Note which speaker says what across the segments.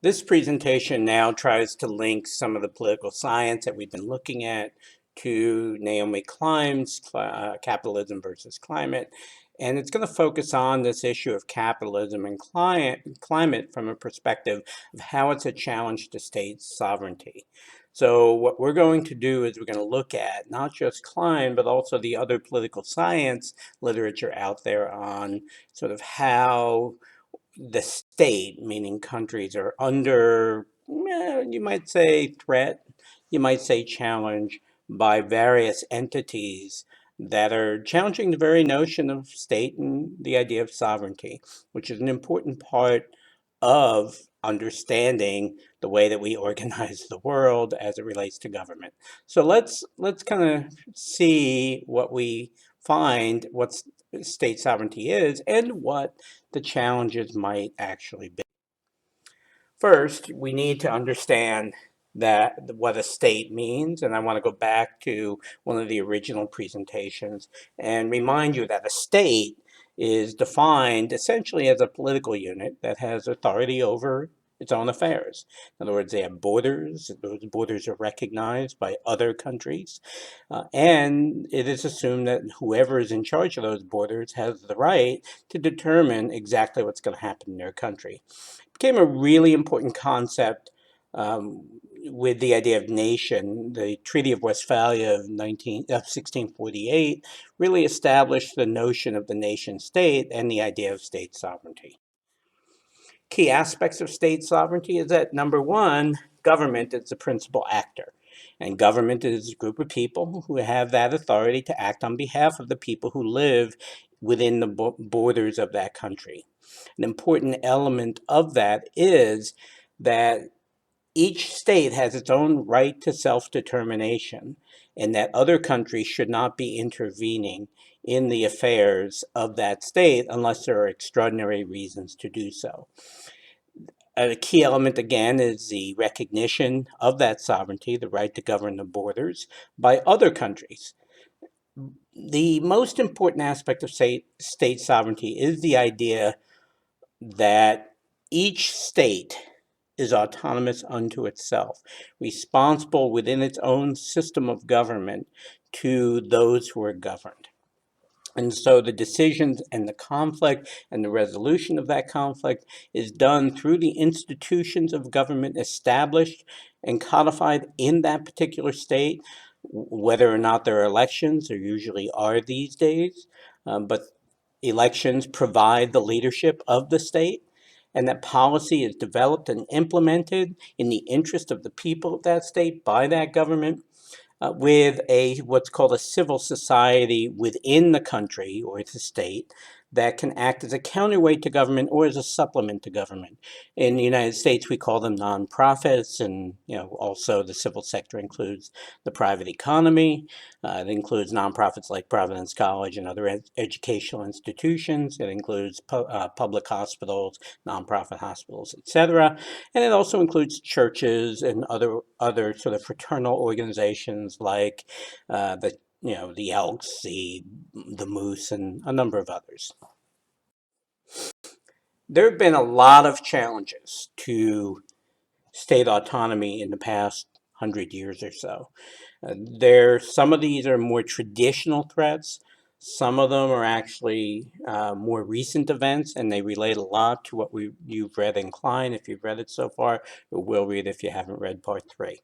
Speaker 1: This presentation now tries to link some of the political science that we've been looking at to Naomi Klein's Capitalism versus Climate. And it's going to focus on this issue of capitalism and climate from a perspective of how it's a challenge to state sovereignty. So what we're going to do is we're going to look at not just Klein, but also the other political science literature out there on sort of how the state, meaning countries, are under, you might say, threat, you might say challenge by various entities that are challenging the very notion of state and the idea of sovereignty, which is an important part of understanding the way that we organize the world as it relates to government. So let's kind of see what we find, what state sovereignty is, and what the challenges might actually be. First, we need to understand that what a state means, and I want to go back to one of the original presentations and remind you that a state is defined essentially as a political unit that has authority over its own affairs. In other words, they have borders. Those borders are recognized by other countries. And it is assumed that whoever is in charge of those borders has the right to determine exactly what's going to happen in their country. It became a really important concept with the idea of nation. The Treaty of Westphalia of 1648 really established the notion of the nation state and the idea of state sovereignty. Key aspects of state sovereignty is that, number one, government is the principal actor. And government is a group of people who have that authority to act on behalf of the people who live within the borders of that country. An important element of that is that each state has its own right to self-determination, and that other countries should not be intervening in the affairs of that state unless there are extraordinary reasons to do so. A key element, again, is the recognition of that sovereignty, the right to govern the borders, by other countries. The most important aspect of state sovereignty is the idea that each state is autonomous unto itself, responsible within its own system of government to those who are governed. And so the decisions and the conflict and the resolution of that conflict is done through the institutions of government established and codified in that particular state. Whether or not there are elections, there usually are these days, but elections provide the leadership of the state, and that policy is developed and implemented in the interest of the people of that state by that government, with what's called a civil society within the country or the state that can act as a counterweight to government or as a supplement to government. In the United States, we call them nonprofits, and also the civil sector includes the private economy. It includes nonprofits like Providence College and other educational institutions. It includes public hospitals, nonprofit hospitals, etc. And it also includes churches and other sort of fraternal organizations like the Elks, the Moose, and a number of others. There have been a lot of challenges to state autonomy in the past 100 years or so. Some of these are more traditional threats. Some of them are actually more recent events, and they relate a lot to what you've read in Klein, if you've read it so far, or will read if you haven't read part 3.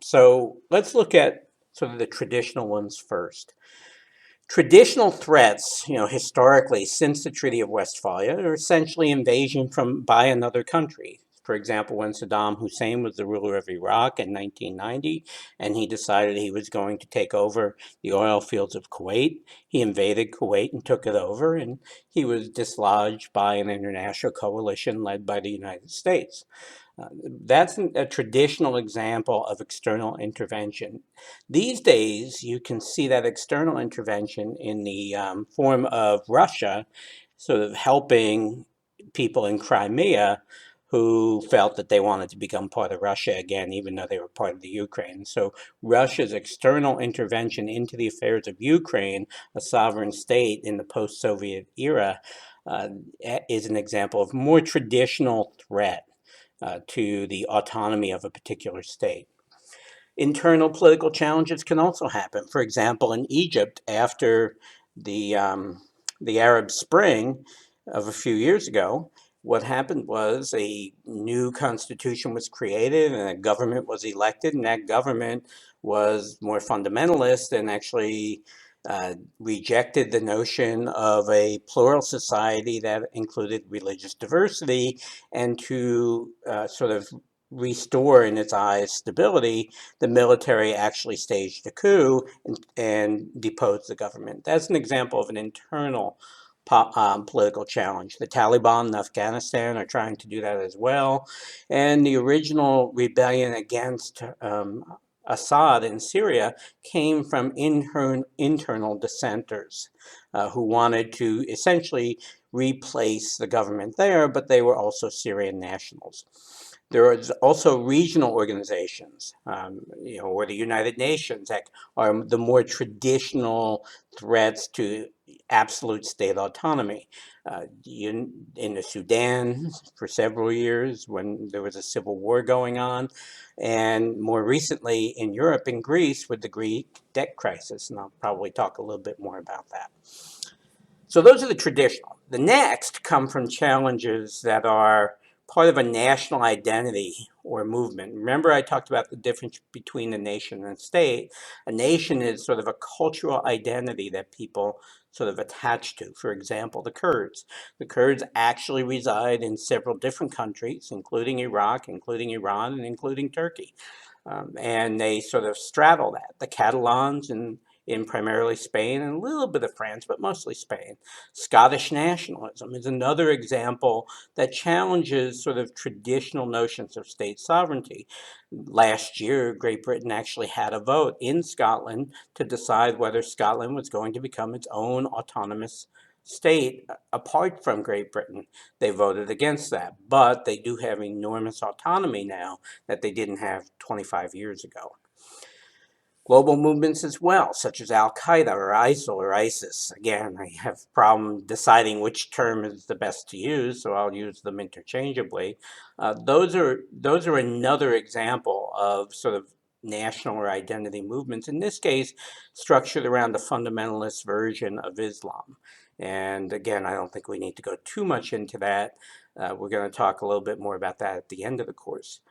Speaker 1: So let's look at sort of the traditional ones first. Traditional threats, historically, since the Treaty of Westphalia, are essentially invasion by another country. For example, when Saddam Hussein was the ruler of Iraq in 1990, and he decided he was going to take over the oil fields of Kuwait, he invaded Kuwait and took it over, and he was dislodged by an international coalition led by the United States. That's a traditional example of external intervention. These days, you can see that external intervention in the form of Russia sort of helping people in Crimea who felt that they wanted to become part of Russia again, even though they were part of the Ukraine. So Russia's external intervention into the affairs of Ukraine, a sovereign state in the post-Soviet era, is an example of more traditional threat. to the autonomy of a particular state. Internal political challenges can also happen. For example, in Egypt, after the the Arab Spring of a few years ago, what happened was a new constitution was created and a government was elected, and that government was more fundamentalist and actually rejected the notion of a plural society that included religious diversity, and to sort of restore, in its eyes, stability, the military actually staged a coup and deposed the government. That's an example of an internal political challenge. The Taliban in Afghanistan are trying to do that as well. And the original rebellion against Assad in Syria came from internal dissenters who wanted to essentially replace the government there, but they were also Syrian nationals. There is also regional organizations, or the United Nations, that are the more traditional threats to absolute state autonomy. In the Sudan for several years when there was a civil war going on, and more recently in Europe and Greece with the Greek debt crisis, and I'll probably talk a little bit more about that. So those are the traditional. The next come from challenges that are part of a national identity or movement. Remember, I talked about the difference between a nation and a state. A nation is sort of a cultural identity that people sort of attach to. For example, the Kurds. The Kurds actually reside in several different countries, including Iraq, including Iran, and including Turkey. And they sort of straddle that. The Catalans in primarily Spain and a little bit of France, but mostly Spain. Scottish nationalism is another example that challenges sort of traditional notions of state sovereignty. Last year, Great Britain actually had a vote in Scotland to decide whether Scotland was going to become its own autonomous state apart from Great Britain. They voted against that, but they do have enormous autonomy now that they didn't have 25 years ago. Global movements as well, such as Al-Qaeda or ISIL or ISIS. Again, I have a problem deciding which term is the best to use, so I'll use them interchangeably. Those are another example of sort of national or identity movements, in this case, structured around the fundamentalist version of Islam. And again, I don't think we need to go too much into that. We're going to talk a little bit more about that at the end of the course.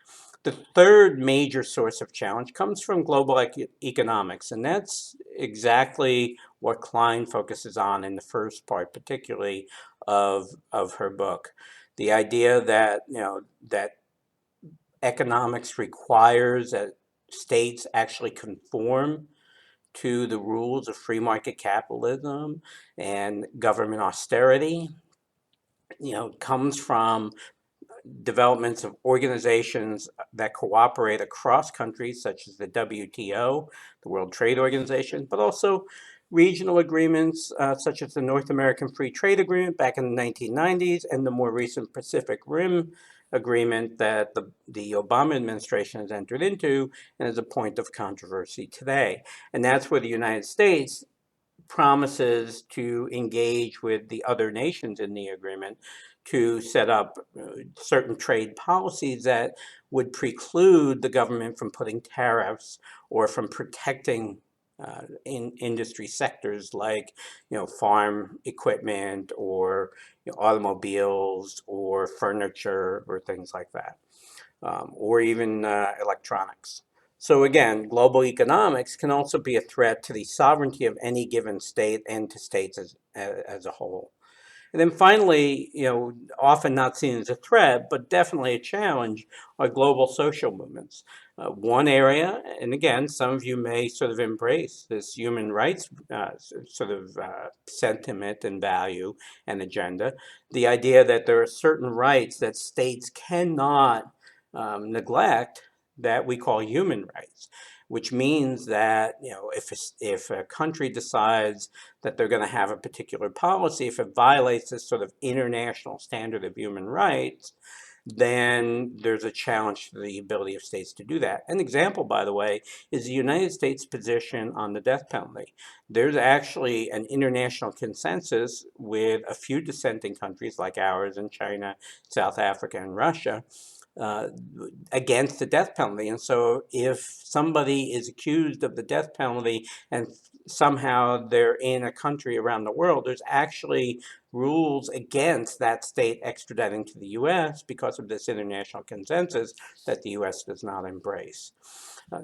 Speaker 1: The third major source of challenge comes from global economics, and that's exactly what Klein focuses on in the first part, particularly of her book. The idea that that economics requires that states actually conform to the rules of free market capitalism and government austerity, comes from developments of organizations that cooperate across countries, such as the WTO, the World Trade Organization, but also regional agreements such as the North American Free Trade Agreement back in the 1990s and the more recent Pacific Rim Agreement that the Obama administration has entered into and is a point of controversy today. And that's where the United States promises to engage with the other nations in the agreement to set up certain trade policies that would preclude the government from putting tariffs or from protecting in industry sectors like farm equipment or automobiles or furniture or things like that, or even electronics. So again, global economics can also be a threat to the sovereignty of any given state and to states as a whole. And then finally, often not seen as a threat, but definitely a challenge, are global social movements. One area, and again, some of you may sort of embrace this human rights sentiment and value and agenda, the idea that there are certain rights that states cannot neglect that we call human rights, which means that if a country decides that they're going to have a particular policy, if it violates this sort of international standard of human rights, then there's a challenge to the ability of states to do that. An example, by the way, is the United States position on the death penalty. There's actually an international consensus with a few dissenting countries like ours and China, South Africa, and Russia uh, against the death penalty. And so if somebody is accused of the death penalty and somehow they're in a country around the world, there's actually rules against that state extraditing to the US because of this international consensus that the US does not embrace. Uh,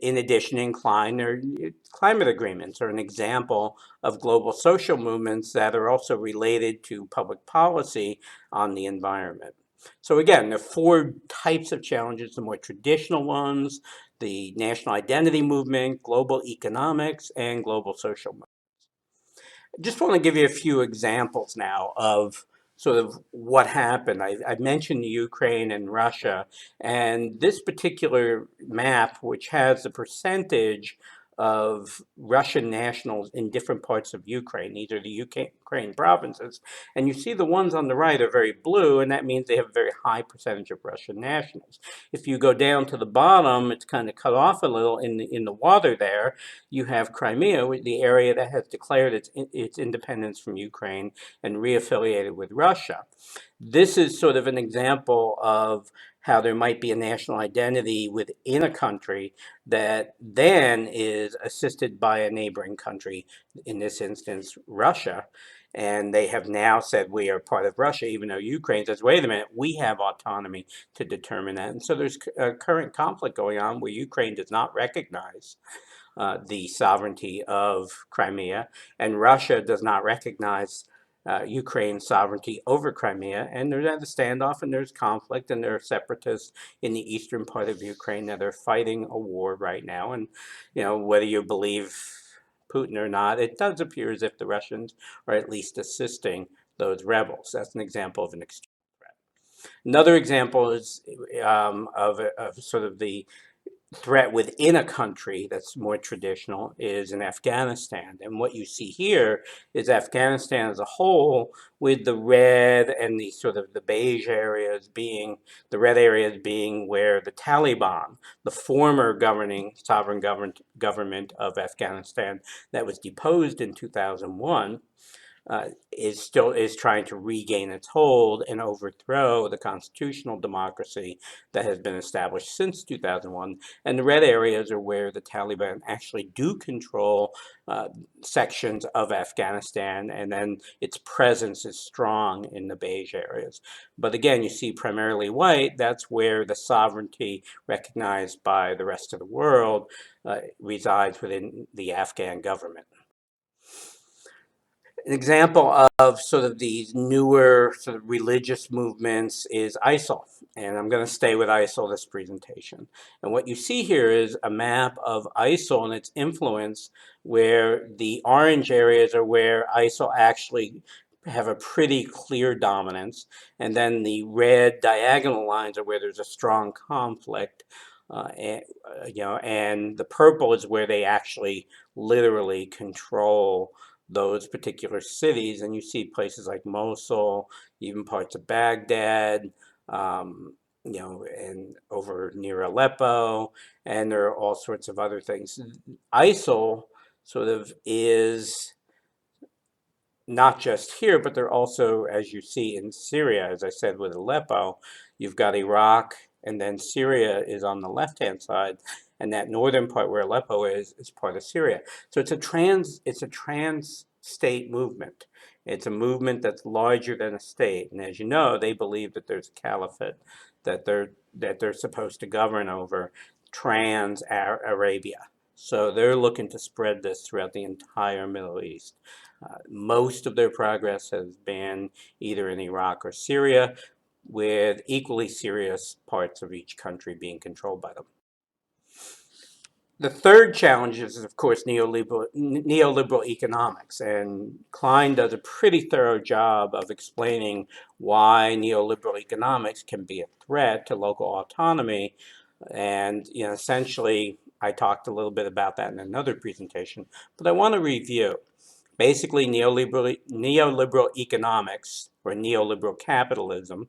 Speaker 1: in addition, in Klein, climate agreements are an example of global social movements that are also related to public policy on the environment. So again, there are four types of challenges: the more traditional ones, the national identity movement, global economics, and global social movement. Just want to give you a few examples now of sort of what happened. I mentioned Ukraine and Russia, and this particular map, which has the percentage of Russian nationals in different parts of Ukraine, these are the Ukraine provinces, and you see the ones on the right are very blue, and that means they have a very high percentage of Russian nationals. If you go down to the bottom, it's kind of cut off a little in the water there. You have Crimea, the area that has declared its independence from Ukraine and reaffiliated with Russia. This is sort of an example of how there might be a national identity within a country that then is assisted by a neighboring country, in this instance, Russia. And they have now said we are part of Russia, even though Ukraine says, wait a minute, we have autonomy to determine that. And so there's a current conflict going on where Ukraine does not recognize the sovereignty of Crimea, and Russia does not recognize Ukraine's sovereignty over Crimea, and there's a standoff, and there's conflict, and there are separatists in the eastern part of Ukraine that are fighting a war right now. And whether you believe Putin or not, it does appear as if the Russians are at least assisting those rebels. That's an example of an extreme threat. Another example is of sort of the threat within a country that's more traditional is in Afghanistan. And what you see here is Afghanistan as a whole, with the red and the sort of the beige areas being, the red areas being where the Taliban, the former governing sovereign government of Afghanistan that was deposed in 2001, is trying to regain its hold and overthrow the constitutional democracy that has been established since 2001. And the red areas are where the Taliban actually do control sections of Afghanistan, and then its presence is strong in the beige areas. But again, you see primarily white, that's where the sovereignty recognized by the rest of the world resides within the Afghan government. An example of sort of these newer sort of religious movements is ISIL. And I'm going to stay with ISIL this presentation. And what you see here is a map of ISIL and its influence, where the orange areas are where ISIL actually have a pretty clear dominance. And then the red diagonal lines are where there's a strong conflict. And the purple is where they actually literally control those particular cities, and you see places like Mosul, even parts of Baghdad, and over near Aleppo, and there are all sorts of other things. ISIL sort of is not just here, but they're also, as you see in Syria, as I said with Aleppo, you've got Iraq, and then Syria is on the left-hand side, and that northern part where Aleppo is part of Syria. So it's a trans state movement. It's a movement that's larger than a state, and as you know, they believe that there's a caliphate that they're supposed to govern over, trans Arabia. So they're looking to spread this throughout the entire Middle East. Most of their progress has been either in Iraq or Syria, with equally serious parts of each country being controlled by them. The third challenge is, of course, neoliberal economics, and Klein does a pretty thorough job of explaining why neoliberal economics can be a threat to local autonomy. And essentially, I talked a little bit about that in another presentation, but I want to review. Basically, neoliberal economics, or neoliberal capitalism,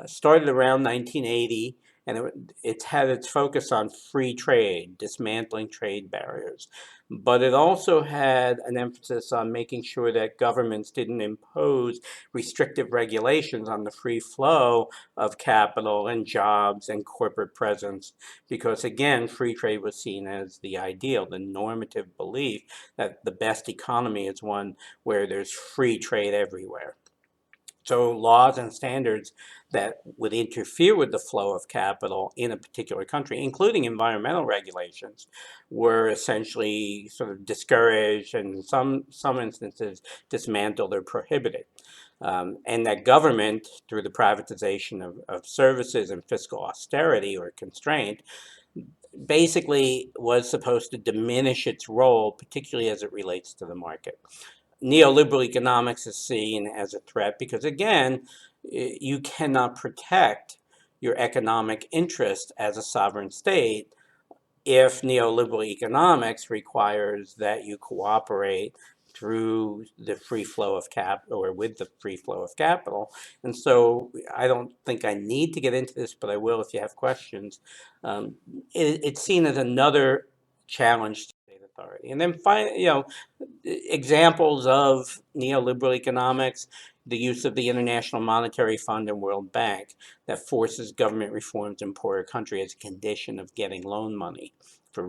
Speaker 1: started around 1980, and it's had its focus on free trade, dismantling trade barriers. But it also had an emphasis on making sure that governments didn't impose restrictive regulations on the free flow of capital and jobs and corporate presence, because again, free trade was seen as the ideal, the normative belief that the best economy is one where there's free trade everywhere. So laws and standards that would interfere with the flow of capital in a particular country, including environmental regulations, were essentially sort of discouraged and in some instances dismantled or prohibited. And that government, through the privatization of services and fiscal austerity or constraint, basically was supposed to diminish its role, particularly as it relates to the market. Neoliberal economics is seen as a threat because, again, you cannot protect your economic interest as a sovereign state if neoliberal economics requires that you cooperate through the free flow of or with the free flow of capital. And so I don't think I need to get into this, but I will if you have questions. Um, it's seen as another challenge to state authority. And then examples of neoliberal economics, the use of the International Monetary Fund and World Bank that forces government reforms in poorer countries as a condition of getting loan money for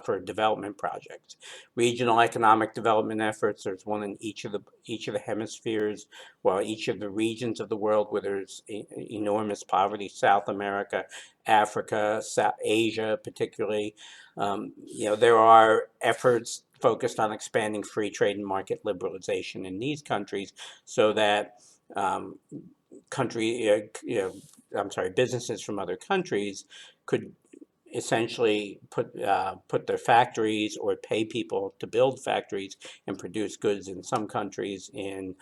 Speaker 1: for development projects. Regional economic development efforts. There's one in each of the hemispheres, well, each of the regions of the world where there's enormous poverty. South America, Africa, Asia, particularly. There are efforts focused on expanding free trade and market liberalization in these countries, so that um, businesses from other countries could essentially put their factories or pay people to build factories and produce goods in some countries in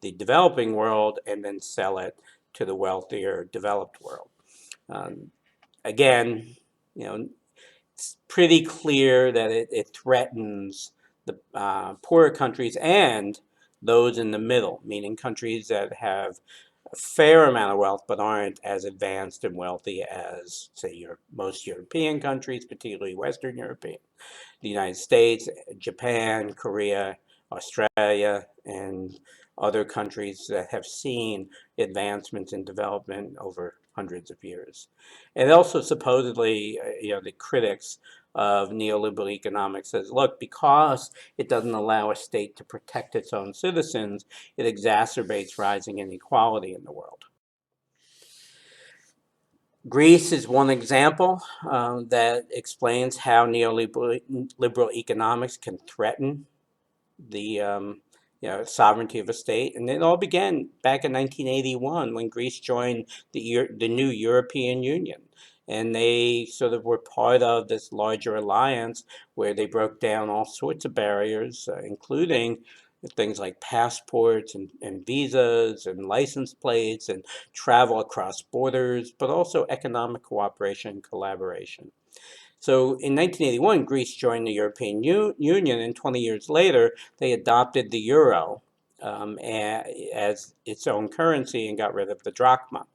Speaker 1: the developing world and then sell it to the wealthier developed world. Um, Again, you know, it's pretty clear that it threatens the poorer countries and those in the middle, meaning countries that have a fair amount of wealth but aren't as advanced and wealthy as, say, most European countries, particularly Western European, the United States, Japan, Korea, Australia, and other countries that have seen advancements in development over hundreds of years. And also supposedly, the critics of neoliberal economics says, look, because it doesn't allow a state to protect its own citizens, it exacerbates rising inequality in the world. Greece is one example that explains how neoliberal economics can threaten the sovereignty of a state. And it all began back in 1981 when Greece joined the new European Union. And they sort of were part of this larger alliance where they broke down all sorts of barriers, including things like passports and visas and license plates and travel across borders, but also economic cooperation and collaboration. So in 1981, Greece joined the European Union, and 20 years later, they adopted the euro as its own currency and got rid of the drachma.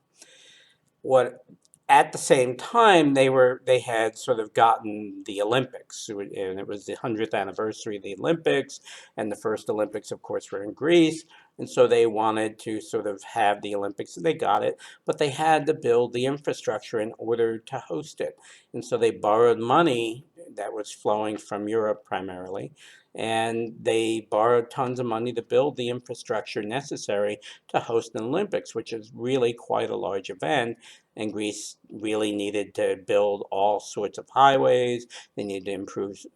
Speaker 1: What At the same time, they had sort of gotten the Olympics, and it was the 100th anniversary of the Olympics, and the first Olympics, of course, were in Greece, and so they wanted to sort of have the Olympics, and they got it, but they had to build the infrastructure in order to host it, and so they borrowed money that was flowing from Europe primarily, and they borrowed tons of money to build the infrastructure necessary to host an Olympics, which is really quite a large event. And Greece really needed to build all sorts of highways. They needed to improve,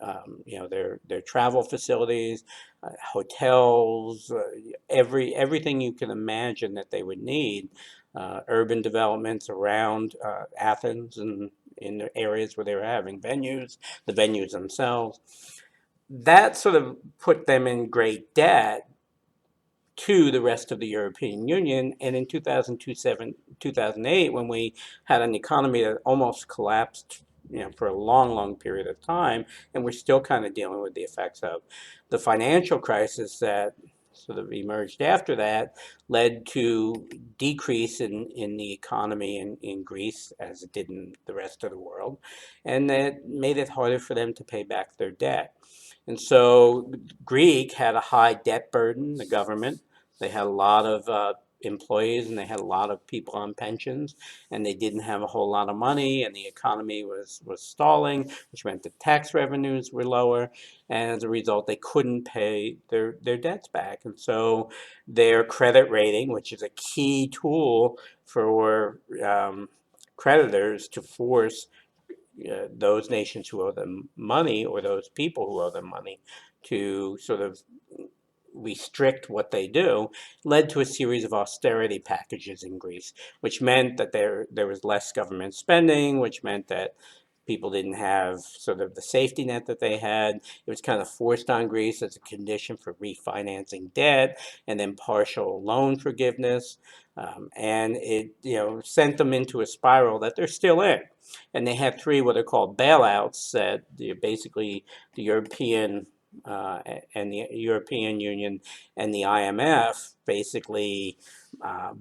Speaker 1: their travel facilities, hotels, everything you can imagine that they would need. Urban developments around Athens and in the areas where they were having venues, the venues themselves. That sort of put them in great debt to the rest of the European Union. And in 2008, when we had an economy that almost collapsed, for a long, long period of time, and we're still kind of dealing with the effects of the financial crisis that sort of emerged after that led to decrease in the economy in Greece as it did in the rest of the world, and that made it harder for them to pay back their debt. And so Greek had a high debt burden, the government. They had a lot of employees and they had a lot of people on pensions, and they didn't have a whole lot of money, and the economy was stalling, which meant the tax revenues were lower, and as a result they couldn't pay their debts back. And so their credit rating, which is a key tool for creditors to force those nations who owe them money, or those people who owe them money, to sort of restrict what they do, led to a series of austerity packages in Greece, which meant that there was less government spending, which meant that people didn't have sort of the safety net that they had. It was kind of forced on Greece as a condition for refinancing debt, and then partial loan forgiveness. And it sent them into a spiral that they're still in. And they had three what are called bailouts that basically the European and the European Union and the IMF basically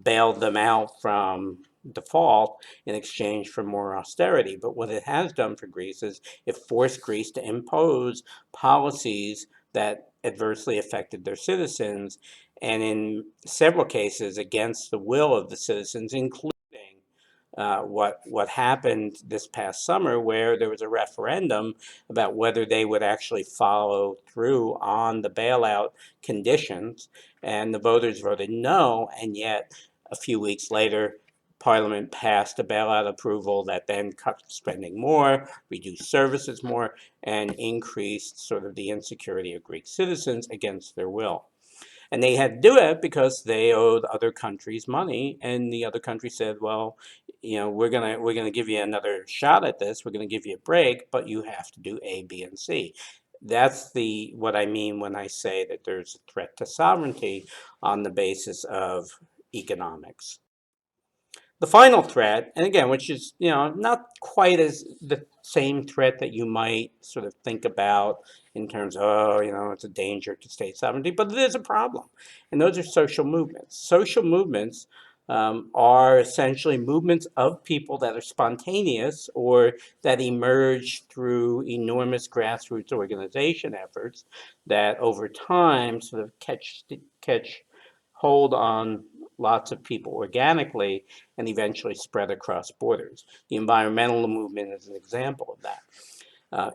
Speaker 1: bailed them out from default in exchange for more austerity. But what it has done for Greece is it forced Greece to impose policies that adversely affected their citizens, and in several cases against the will of the citizens, including what happened this past summer, where there was a referendum about whether they would actually follow through on the bailout conditions, and the voters voted no, and yet a few weeks later, Parliament passed a bailout approval that then cut spending more, reduced services more, and increased sort of the insecurity of Greek citizens against their will. And they had to do it because they owed other countries money, and the other country said, well, we're gonna give you another shot at this. We're gonna give you a break, but you have to do A, B, and C. That's what I mean when I say that there's a threat to sovereignty on the basis of economics. The final threat, and again, which is not quite as the same threat that you might sort of think about in terms of, oh, it's a danger to state sovereignty, but it is a problem. And those are social movements. Social movements are essentially movements of people that are spontaneous or that emerge through enormous grassroots organization efforts that over time sort of catch hold on lots of people organically and eventually spread across borders. The environmental movement is an example of that. Uh,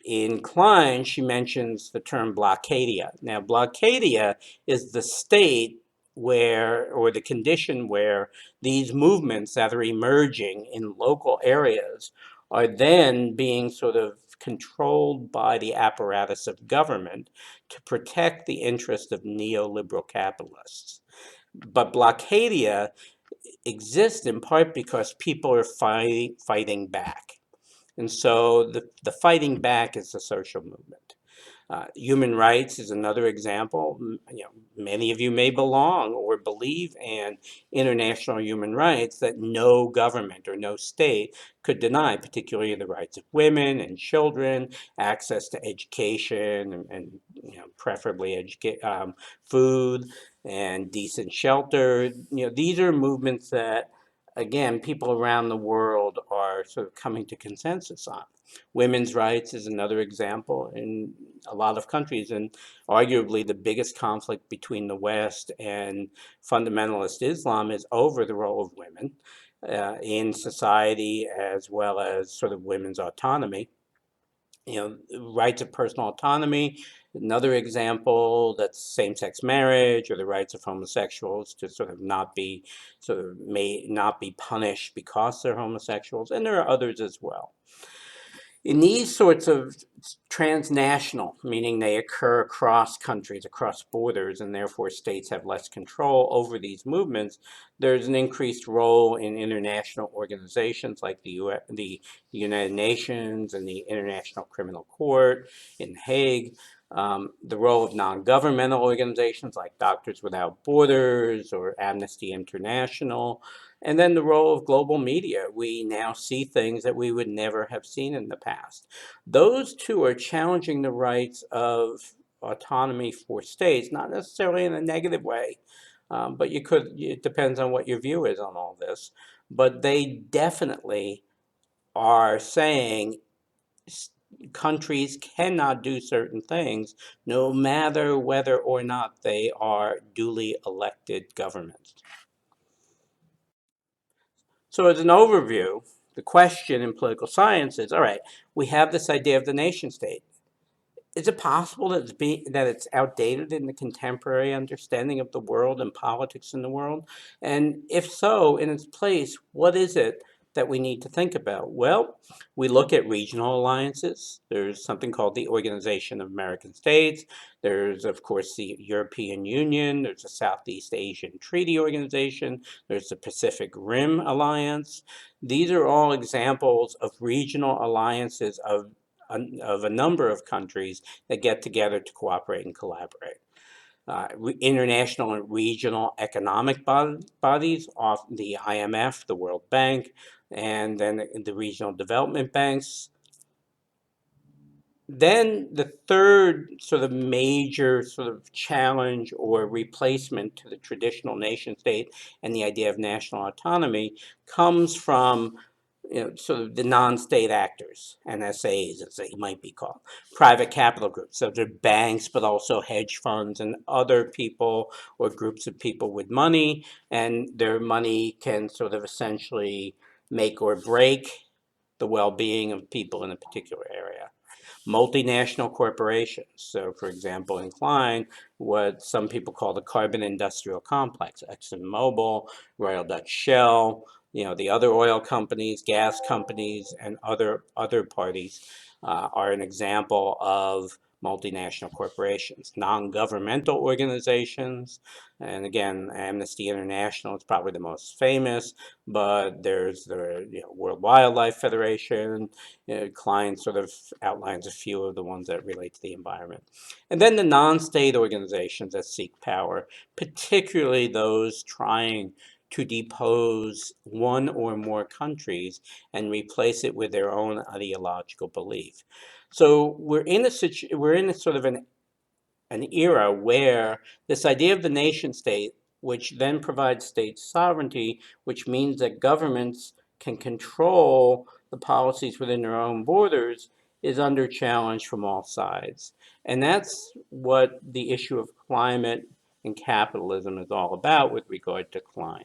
Speaker 1: in Klein, she mentions the term blockadia. Now, blockadia is the state where, or the condition where, these movements that are emerging in local areas are then being sort of controlled by the apparatus of government to protect the interest of neoliberal capitalists. But blockadia exists in part because people are fighting back. And so the fighting back is a social movement. Human rights is another example. Many of you may belong or believe in international human rights that no government or no state could deny, particularly the rights of women and children, access to education, and preferably food and decent shelter. These are movements that, again, people around the world are sort of coming to consensus on. Women's rights is another example in a lot of countries, and arguably the biggest conflict between the West and fundamentalist Islam is over the role of women in society, as well as sort of women's autonomy. Rights of personal autonomy. Another example, that's same-sex marriage, or the rights of homosexuals to sort of may not be punished because they're homosexuals, and there are others as well. In these sorts of transnational, meaning they occur across countries, across borders, and therefore states have less control over these movements, there's an increased role in international organizations like the United Nations and the International Criminal Court in The Hague. The role of non-governmental organizations like Doctors Without Borders or Amnesty International, and then the role of global media. We now see things that we would never have seen in the past. Those two are challenging the rights of autonomy for states, not necessarily in a negative way, but it depends on what your view is on all this. But they definitely are saying countries cannot do certain things, no matter whether or not they are duly elected governments. So, as an overview, the question in political science is, all right, we have this idea of the nation state. Is it possible that that it's outdated in the contemporary understanding of the world and politics in the world? And if so, in its place, what is it that we need to think about? Well, we look at regional alliances. There's something called the Organization of American States. There's, of course, the European Union. There's the Southeast Asian Treaty Organization. There's the Pacific Rim Alliance. These are all examples of regional alliances of a number of countries that get together to cooperate and collaborate. International and regional economic bodies, the IMF, the World Bank, and then the regional development banks. Then the third sort of major sort of challenge or replacement to the traditional nation state and the idea of national autonomy comes from sort of the non-state actors, NSAs as they might be called, private capital groups. So they're banks, but also hedge funds and other people or groups of people with money, and their money can sort of essentially make or break the well-being of people in a particular area. Multinational corporations. So, for example, in Klein, what some people call the carbon industrial complex, ExxonMobil, Royal Dutch Shell, the other oil companies, gas companies, and other parties are an example of multinational corporations. Non-governmental organizations, and again, Amnesty International is probably the most famous, but there's the World Wildlife Federation. Klein sort of outlines a few of the ones that relate to the environment. And then the non-state organizations that seek power, particularly those trying to depose one or more countries and replace it with their own ideological belief. So we're in a sort of an era where this idea of the nation state, which then provides state sovereignty, which means that governments can control the policies within their own borders, is under challenge from all sides. And that's what the issue of climate and capitalism is all about with regard to Klein.